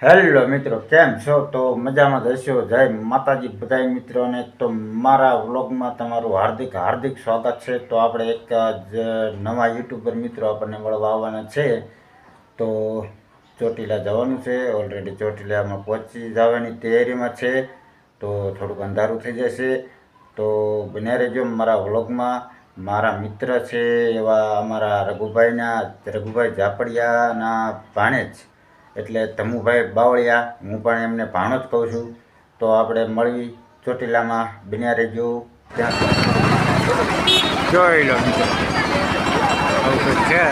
Hello મિત્રો, કેમ છો? તો મજામાં જ હશો. જય માતાજી બધા મિત્રોને. તો મારા વ્લોગમાં તમારું હાર્દિક હાર્દિક સ્વાગત છે. તો આપણે એક નવા યુટ્યુબર મિત્રો આપણને મળવા આવવાના છે. તો ચોટીલા જવાનું છે. ઓલરેડી ચોટીલામાં પહોંચી જવાની તૈયારીમાં છે. તો થોડુંક અંધારું થઈ જશે. તો બન્યા રહેજો મારા વ્લોગમાં. મારા મિત્ર છે એવા અમારા રઘુભાઈ ઝાપડિયાના ભાણેજ, એટલે ધમુભાઈ બાવળિયા. હું પણ એમને ભાણો જ કહું છું. તો આપણે મળવી ચોટીલામાં. બન્યા રહેજો. ત્યાં જોઈ લો મિત્રો, આવું કંઈક છે.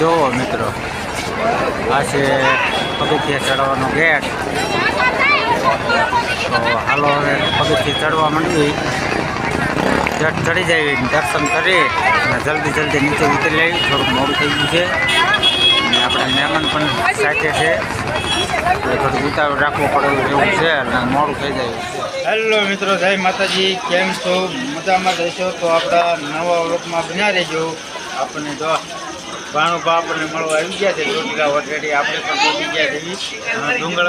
જુઓ મિત્રો, આ છે પગથિયા ચડવાનો ગેટ. તો હાલો હવે પગથિયા ચડવા માંડવી. ચડી જાય, દર્શન કરી અને જલ્દી નીચે ઉતરી લઈ. થોડુંક મોડું થઈ ગયું છે અને આપણે મહેમાન પણ સાથે છે, એટલે થોડુંક ઉતાવળ રાખવો પડે એવું છે અને મોડું થઈ જાય. હેલો મિત્રો, જય માતાજી. કેમ છો? મજામાં રહેશો? તો આપણા નવા વ્લોગમાં બન્યા રહેજો. આપણને જો ભાણુભા આપણને મળવા આવી ગયા છે ચોટીલા. ઓલરેડી આપણે પણ પહોંચી ગયા દેવી ડુંગર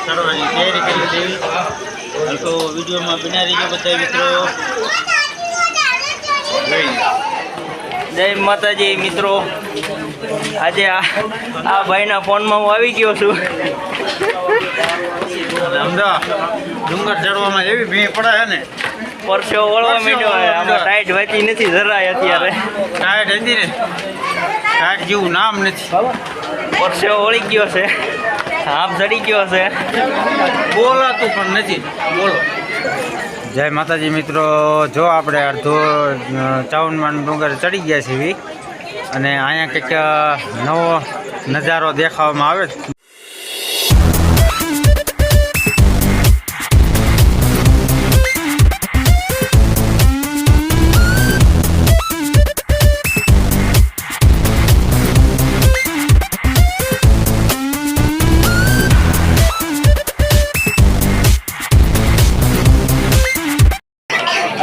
ચડવાની તૈયારી કરી દેવી. તો વિડીયોમાં બન્યા રહીજો બધા મિત્રો. જય માતાજી મિત્રો, આજે આ ભાઈના ફોનમાં હું આવી ગયો છું. અમદાવાદ ડુંગર ચડવામાં એવી ભીડ પડે છે ને, પરસેવો વળવા માંડ્યો. આમાં ટાઈટ વાંચી નથી જરાય અત્યારે. ટાઈટ હતી ને, ટાઈટ જેવું નામ નથી. પરસેવો વળી ગયો છે, હાફ ચડી ગયો છે, બોલાતું પણ નથી. બોલો. જય માતાજી મિત્રો, જો આપણે અડધો 54 ડુંગર ચડી ગયા છીએ અને અહીંયા કંઈક નવો નજારો દેખાવામાં આવે છે.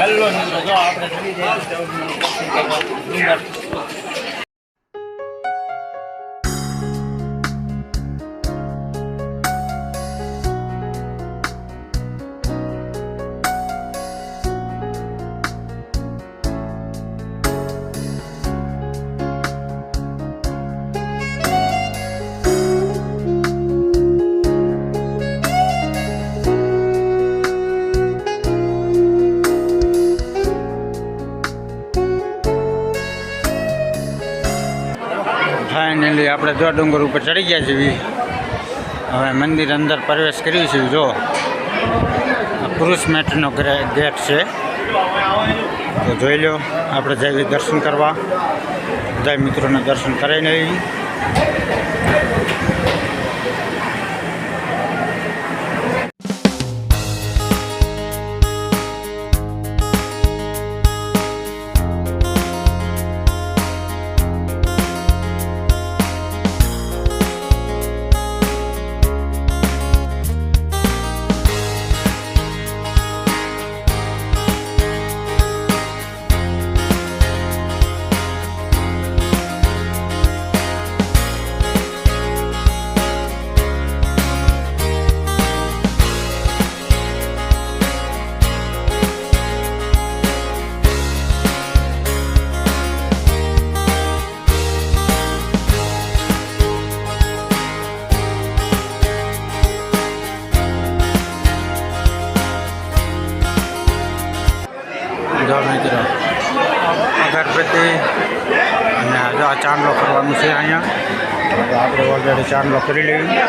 હેલો મિત્રો, જો આપણે ચડી જઈએ ડુંગર. ફાઇનલી આપણે જો ડુંગર ઉપર ચડી ગયા છીએ. હવે મંદિર અંદર પ્રવેશ કર્યું છે. જો પુરુષ મેટનો ગેટ છે, તો જોઈ લો. આપણે જઈએ દર્શન કરવા. બધા મિત્રોને દર્શન કરાવીને આવી. જો મિત્રો, અગરબત્તી અને જો આ ચાંદલો કરવાનું છે અહીંયા. આપણે ઓલરેડી ચાંદલો કરી લઈએ.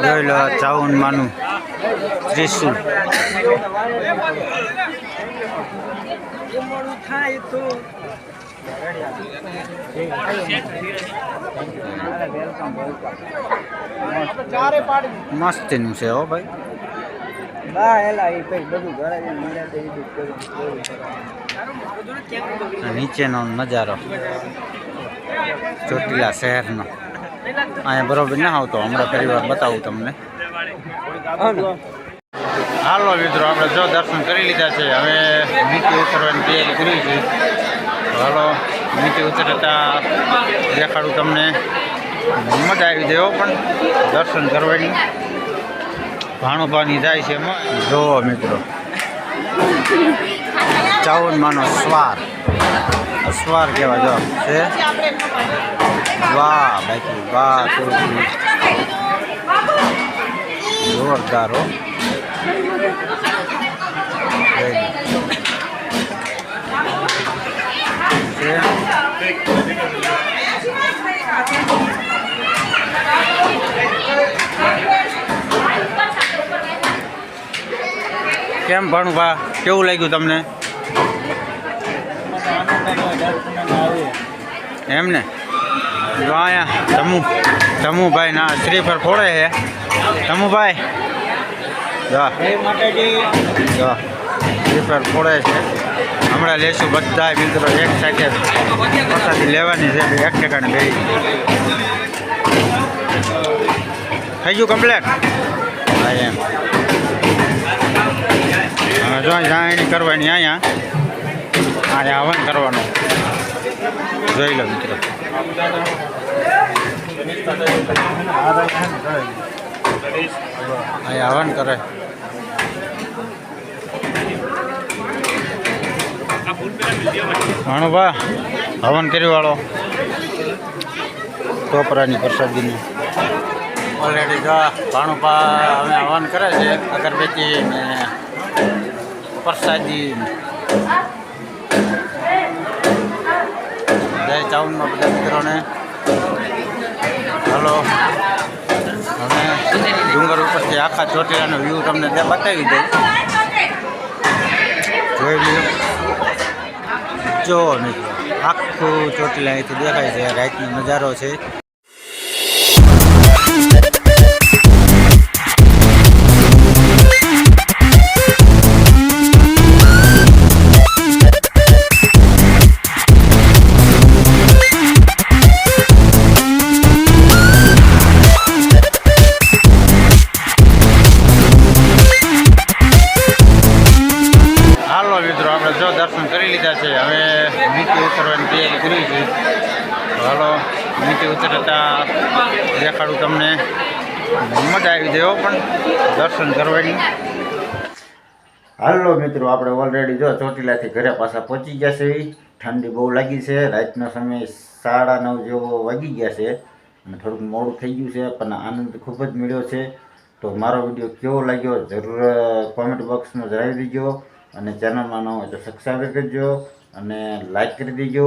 જોઈ લો ચાવન માનું ત્રિશુલ. મસ્તીનું છે હો ભાઈ. નીચેનો નજારો ચોટીલા શહેરનો. અહીંયા બરોબર ના આવતો, હમણાં ફરી વાર બતાવું તમને. હાલો મિત્રો, આપણે જો દર્શન કરી લીધા છે, હવે નીચે ઉતરવાની તૈયારી કરી છે. તો હાલો નીચે ઉતરતા દેખાડું તમને. મજા આવી જાય પણ દર્શન કરવાની. ભાણુભાની જાય છે જો મિત્રો, 54 માનો સ્વાર. સ્વાર કેવા જો છે. વાહ બાકી વાહ, જોરદાર હો. કેમ ભણવા કેવું લાગ્યું તમને? એમ ને, જો અહીંયા તમુભાઈ ના શ્રીફળ ફોડે છે. તમુભાઈ જો શ્રીફળ ફોડે છે. હમણાં લેશું બધા મિત્રો એક સાથે પ્રસાદી લેવાની છે. એક ઠેકાણે બે થઈ ગયું કમ્પ્લેટ. હા એમ જો જાણી કરવાની. અહીંયા હવન કરવાનું. જોઈ લો મિત્રો. અહીંયા હવન કરે. ભાણુભા હવન કર્યું વાળો ટોપરાની પ્રસાદીની. ઓલરેડી જો ભાણુભા અમે હવન કરે છે. અગરબત્તી ને પ્રસાદી. જય ચાવનમાં બધા મિત્રોને. હલો, હવે ડુંગર ઉપરથી આખા ચોટીલાનો વ્યૂ તમને ત્યાં બતાવી દઉં. જોઈ લ્યો. જો મિત્રો આખું ચોટીલા અહીંથી દેખાય છે. રાતનો નજારો છે. દર્શન કરી લીધા છે, હવે નીચે ઉતરવાની તૈયારી કરી છે. હાલો નીચે ઉતરતા દેખાડું તમને. મજા આવી જાય પણ દર્શન કરવાની. હાલો મિત્રો, આપણે ઓલરેડી જો ચોટીલાથી ઘરે પાછા પહોંચી ગયા છે. ઠંડી બહુ લાગી છે. રાતનો સમય 9:30 જેવો વાગી ગયા છે અને થોડુંક મોડું થઈ ગયું છે, પણ આનંદ ખૂબ જ મળ્યો છે. તો મારો વિડીયો કેવો લાગ્યો જરૂર કોમેન્ટ બોક્સમાં જણાવી દેજો. અને ચેનલમાં ન હોય તો સબસ્ક્રાઈબ કરજો અને લાઈક કરી દેજો.